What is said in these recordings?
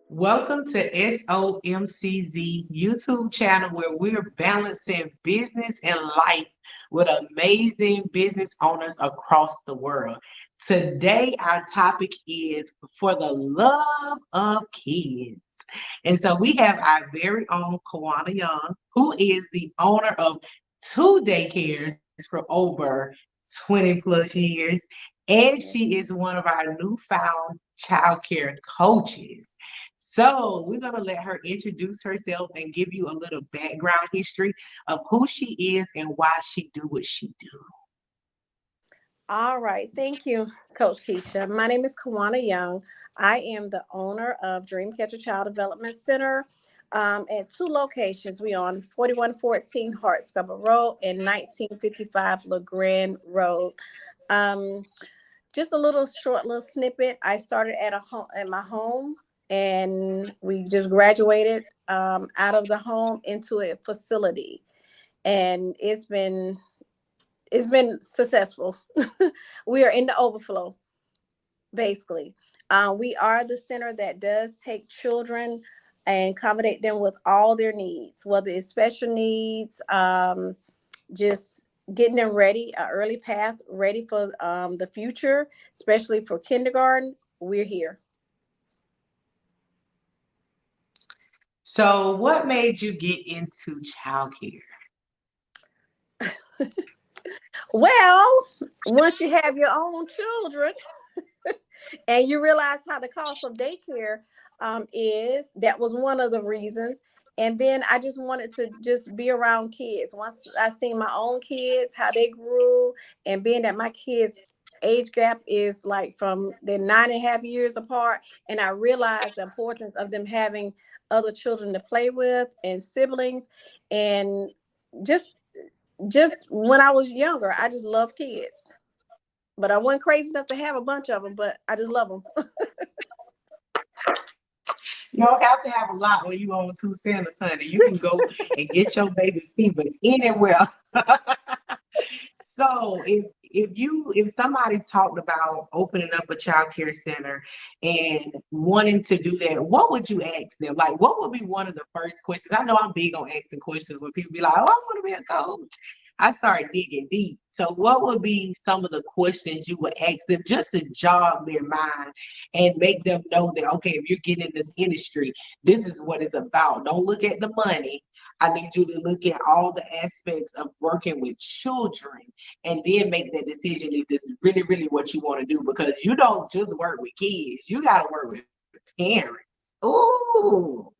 Welcome to SOMCZ YouTube channel where we're balancing business and life with amazing business owners across the world. Today, our topic is for the love of kids. And so we have our very own Kawana Young, who is the owner of two daycares for over 20 plus years. And she is one of our newfound childcare coaches. So we're going to let her introduce herself and give you a little background history of who she is and why she do what she do. All right. Thank you, Coach Keisha. My name is Kawana Young. I am the owner of Dreamcatcher Child Development Center at two locations. We on 4114 Hartscover Road and 1955 LeGrand Road. Um, just a little snippet. I started at my home, and we just graduated out of the home into a facility, and it's been successful. We are in the overflow, basically. We are the center that does take children and accommodate them with all their needs, whether it's special needs, just getting them ready, an early path, ready for the future, especially for kindergarten. We're here. So, what made you get into childcare? Well, once you have your own children, and you realize how the cost of daycare is, that was one of the reasons. And then I just wanted to just be around kids. Once I seen my own kids, how they grew, and being that my kids age gap is like from they're 9.5 years apart, and I realized the importance of them having other children to play with and siblings. And just just when I was younger, I just loved kids, but I wasn't crazy enough to have a bunch of them, but I just love them. You don't have to have a lot when you own two centers, honey. You can go and get your baby fever anywhere. So if somebody talked about opening up a child care center and wanting to do that, what would you ask them? Like, what would be one of the first questions? I know I'm big on asking questions when people be like, "Oh, I want to be a coach." I start digging deep. So, what would be some of the questions you would ask them just to jog their mind and make them know that, okay, if you're getting in this industry, this is what it's about. Don't look at the money. I need you to look at all the aspects of working with children and then make that decision if this is really, really what you want to do, because you don't just work with kids, you got to work with parents. Ooh.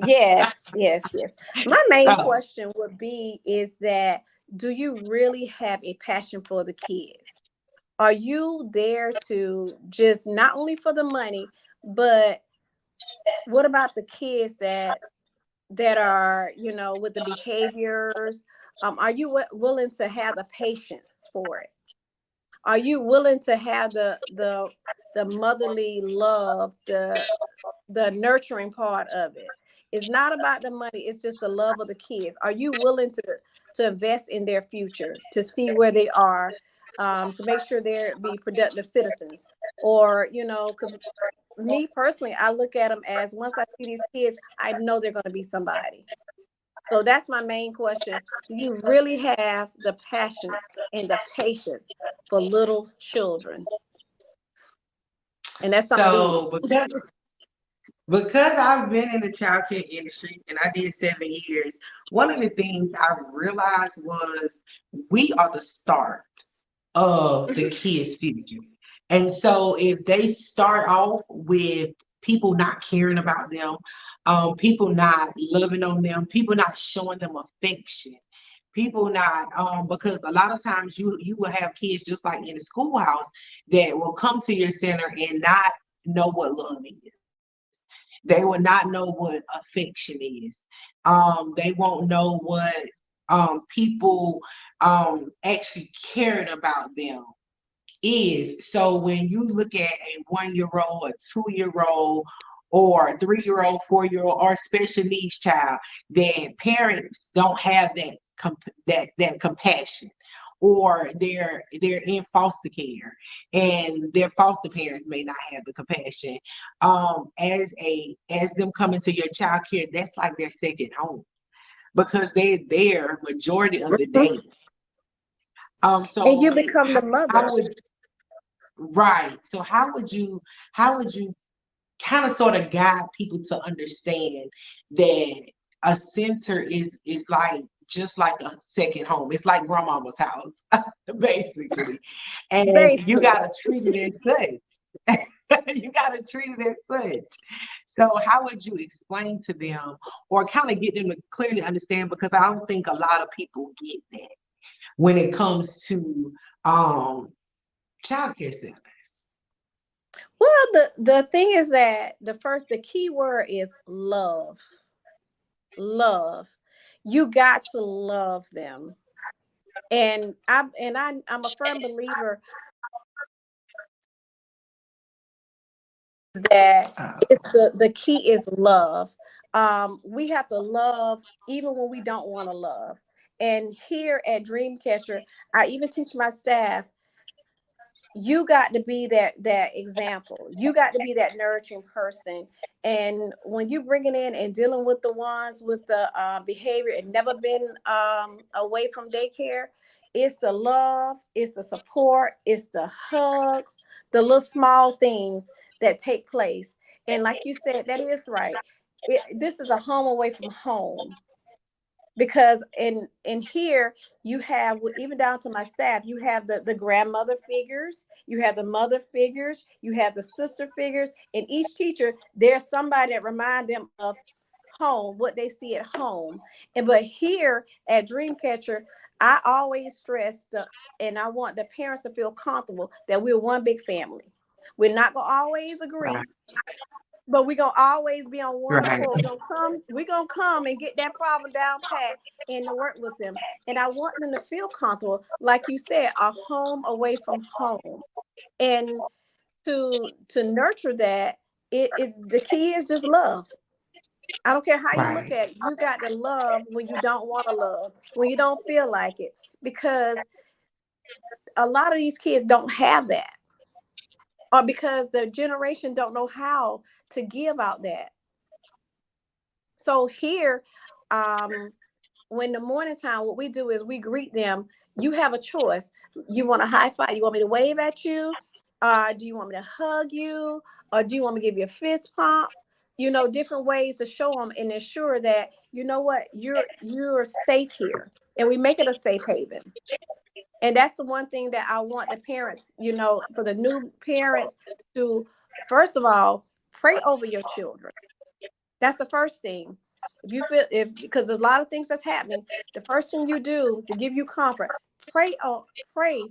Yes, yes, yes. My main So, question would be is that, do you really have a passion for the kids? Are you there to just not only for the money, but what about the kids that are, with the behaviors? Are you willing to have the patience for it? Are you willing to have the motherly love, the nurturing part of it? It's not about the money, it's just the love of the kids. Are you willing to invest in their future, to see where they are, to make sure they're be productive citizens? Or, because me personally, I look at them as, once I see these kids, I know they're going to be somebody. So that's my main question. Do you really have the passion and the patience for little children? And that's something big. so because I've been in the childcare industry and I did 7 years, one of the things I realized was we are the start of the kids' future. And so if they start off with people not caring about them, people not loving on them, people not showing them affection, people not because a lot of times you will have kids just like in the schoolhouse that will come to your center and not know what love is. They will not know what affection is. They won't know what people actually caring about them is. So when you look at a 1 year old, a 2 year old, or a 3 year old, 4 year old, or special needs child, then parents don't have that that compassion, or they're in foster care and their foster parents may not have the compassion. As them coming to your child care, that's like their second home because they're there majority of the day. And you So become the how mother. would right? So how would you kind of sort of guide people to understand that a center is like just like a second home. It's like grandmama's house, basically. And you Basically. gotta treat it as such. You gotta treat it as such. So how would you explain to them or kind of get them to clearly understand? Because I don't think a lot of people get that when it comes to childcare centers. Well, the thing is that the key word is love. Love. You got to love them. And I'm a firm believer that it's the key is love. We have to love even when we don't want to love. And here at Dreamcatcher, I even teach my staff, you got to be that example. You got to be that nurturing person. And when you bring it in and dealing with the ones with the behavior and never been away from daycare, it's the love, it's the support, it's the hugs, the little small things that take place. And like you said, that is right. This is a home away from home, because in here you have, even down to my staff, you have the grandmother figures, you have the mother figures, you have the sister figures. In each teacher there's somebody that remind them of home, what they see at home. And but here at Dreamcatcher, I always stress and I want the parents to feel comfortable that we're one big family. We're not going to always Right, agree, but we're gonna always be on one right, accord. We're gonna come and get that problem down pat and to work with them. And I want them to feel comfortable, like you said, a home away from home. And to nurture that, it is the key is just love. I don't care how you look right. at it. You got to love when you don't want to love, when you don't feel like it. Because a lot of these kids don't have that. Or because the generation don't know how to give out that. So here, um, when the morning time, what we do is we greet them. You have a choice. You want a high five? You want me to wave at you? Do you want me to hug you? Or do you want me to give you a fist pump? You know, different ways to show them and ensure that, you know what, you're safe here. And we make it a safe haven. And that's the one thing that I want the parents, you know, for the new parents to, first of all, pray over your children. That's the first thing. If you feel, if because there's a lot of things that's happening, the first thing you do to give you comfort, pray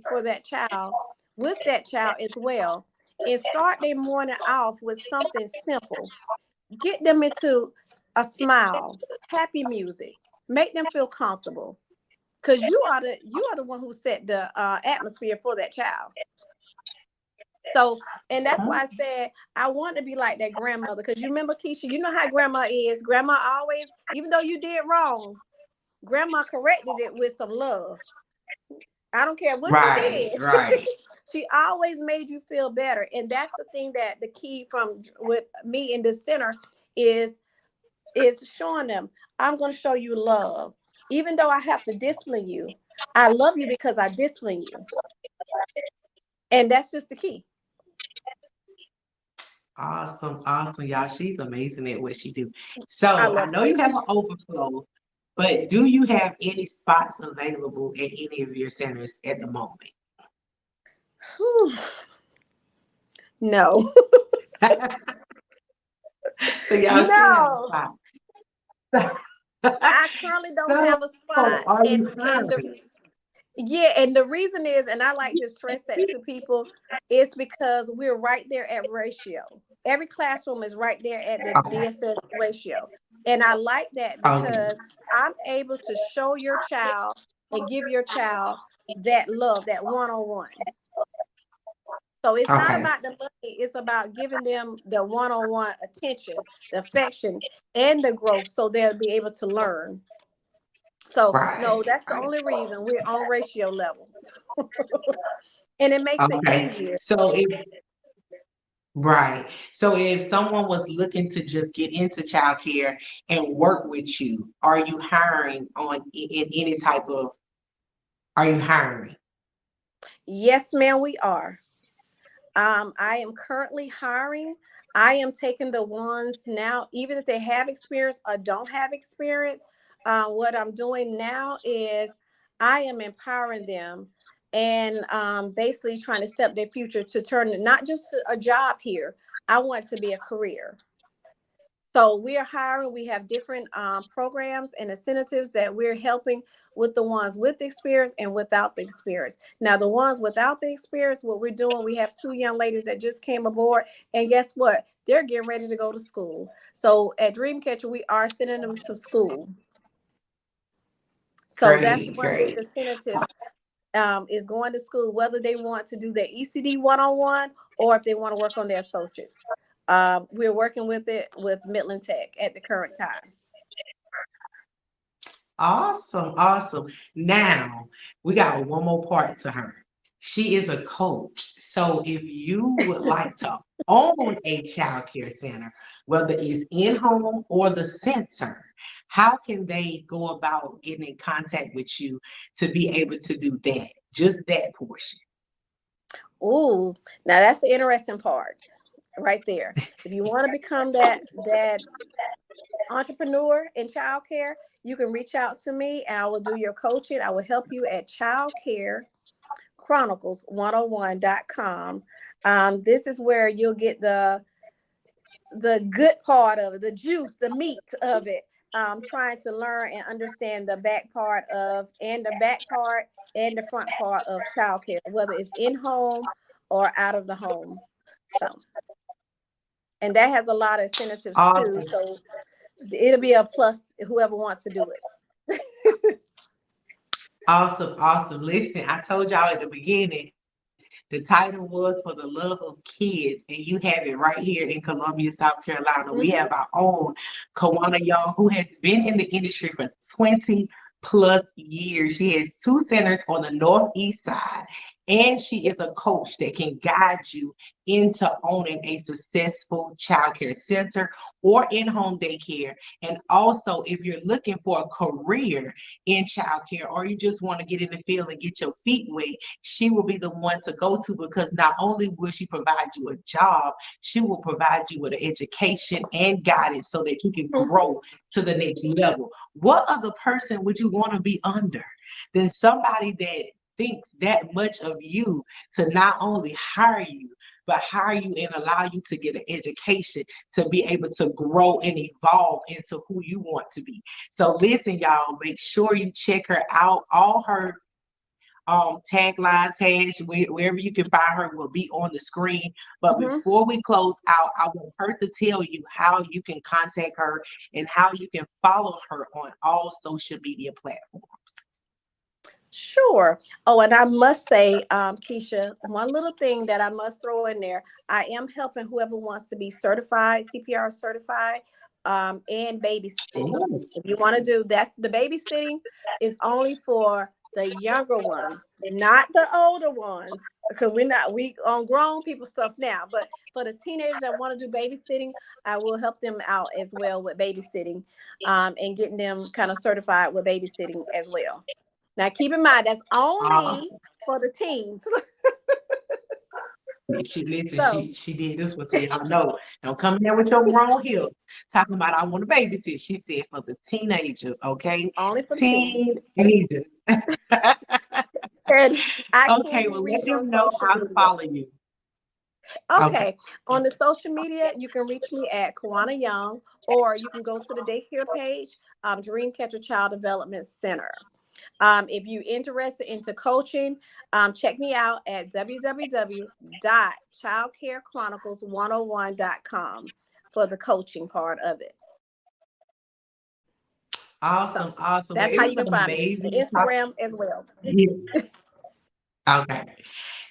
for that child, with that child as well, and start their morning off with something simple. Get them into a smile, happy music, make them feel comfortable, because you are the one who set the atmosphere for that child. So, and that's why I said I want to be like that grandmother. Because you remember, Keisha, you know how grandma is. Grandma always, even though you did wrong, grandma corrected it with some love. I don't care what you Right, did. right. She always made you feel better. And that's the thing, that the key from with me in the center is showing them, I'm going to show you love. Even though I have to discipline you, I love you because I discipline you. And that's just the key. Awesome, awesome, y'all. She's amazing at what she do. I So I love know you have an overflow, but do you have any spots available at any of your centers at the moment? you. No. So y'all, she have a No, spot. I currently don't So have a spot. are And you and the hiring? yeah, and the reason is, and I like to stress that to people, is because we're right there at ratio. Every classroom is right there at the Okay, DSS ratio. And I like that okay, because I'm able to show your child and give your child that love, that one-on-one. So it's not okay. about the money, it's about giving them the one-on-one attention, the affection, and the growth, so they'll be able to learn. So no, Right. that's the Right. only reason we're on ratio level. And it makes it Okay. easier. So if right. So if someone was looking to just get into childcare and work with you, are you hiring in any type of, are you hiring? Yes, ma'am, we are. I am currently hiring. I am taking the ones now, even if they have experience or don't have experience. What I'm doing now is I am empowering them and basically trying to set their future to turn it not just a job here. I want it to be a career. So we are hiring. We have different programs and incentives that we're helping with the ones with the experience and without the experience. Now, the ones without the experience, what we're doing, we have two young ladies that just came aboard, and guess what? They're getting ready to go to school. So at Dreamcatcher, we are sending them to school. So that's Great, one of the great. incentives is going to school, whether they want to do their ECD one-on-one or if they want to work on their associates. We're working with it with Midland Tech at the current time. Awesome, awesome. Now we got one more part to her. She is a coach. So if you would like to own a child care center, whether it's in home or the center, how can they go about getting in contact with you to be able to do that? Just that portion. Ooh, now that's the interesting part right there. If you want to become that entrepreneur in childcare, you can reach out to me and I will do your coaching. I will help you at childcare chronicles 101.com. This is where you'll get the good part of it, the juice, the meat of it. Trying to learn and understand the back part of and the back part and the front part of childcare, whether it's in home or out of the home. So, and that has a lot of incentives too. Awesome, So it'll be a plus whoever wants to do it. awesome, awesome. Listen, I told y'all at the beginning, the title was For the Love of Kids, and you have it right here in Columbia, South Carolina. We have our Hmm. own Kawana Young, who has been in the industry for 20 plus years. She has two centers on the Northeast side, and she is a coach that can guide you into owning a successful childcare center or in-home daycare. And also, if you're looking for a career in childcare or you just want to get in the field and get your feet wet, she will be the one to go to because not only will she provide you a job, she will provide you with an education and guidance so that you can Hmm. grow to the next level. What other person would you want to be under than somebody that thinks that much of you to not only hire you, but hire you and allow you to get an education to be able to grow and evolve into who you want to be. So listen, y'all, make sure you check her out. All her taglines, wherever you can find her will be on the screen. But Hmm. before we close out, I want her to tell you how you can contact her and how you can follow her on all social media platforms. Sure. Oh, and I must say, Keisha, one little thing that I must throw in there. I am helping whoever wants to be certified, CPR certified, and babysitting. Ooh. If you want to do that's the babysitting is only for the younger ones, not the older ones, because we on grown people stuff now. But for the teenagers that want to do babysitting, I will help them out as well with babysitting, and getting them kind of certified with babysitting as well. Now, keep in mind that's only Awesome. for the teens. She listen, So she did this one, so y'all know. Don't come in there with your grown hips talking about I want to babysit. She said for the teenagers, okay? only for the teens. Teenagers. And I can Okay, be well let reached on them know social how to media. follow you. Okay. Okay. On the social media, you can reach me at Kawana Young, or you can go to the daycare page, Dreamcatcher Child Development Center. If you're interested into coaching, check me out at www.childcarechronicles101.com for the coaching part of it. So Awesome, awesome. Well, that's it how was you can find me. The amazing. Instagram as well. Yeah. Okay.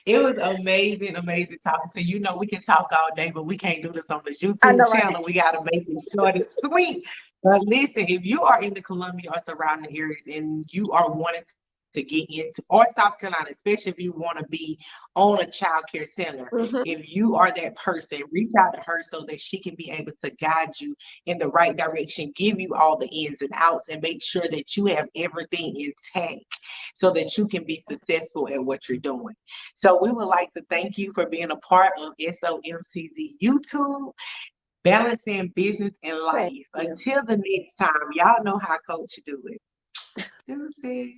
It was amazing, amazing talking to you. You know, we can talk all day, but we can't do this on this I YouTube know, right? channel. We got to make it short and sweet. But listen, if you are in the Columbia or surrounding areas and you are wanting to get into, or South Carolina, especially if you want to be on a child care center, Mhm. if you are that person, reach out to her so that she can be able to guide you in the right direction, give you all the ins and outs, and make sure that you have everything intact so that you can be successful at what you're doing. So we would like to thank you for being a part of SOMCZ YouTube. Balancing business and Thank life. you. Until the next time, y'all know how Coach do it. Deuces.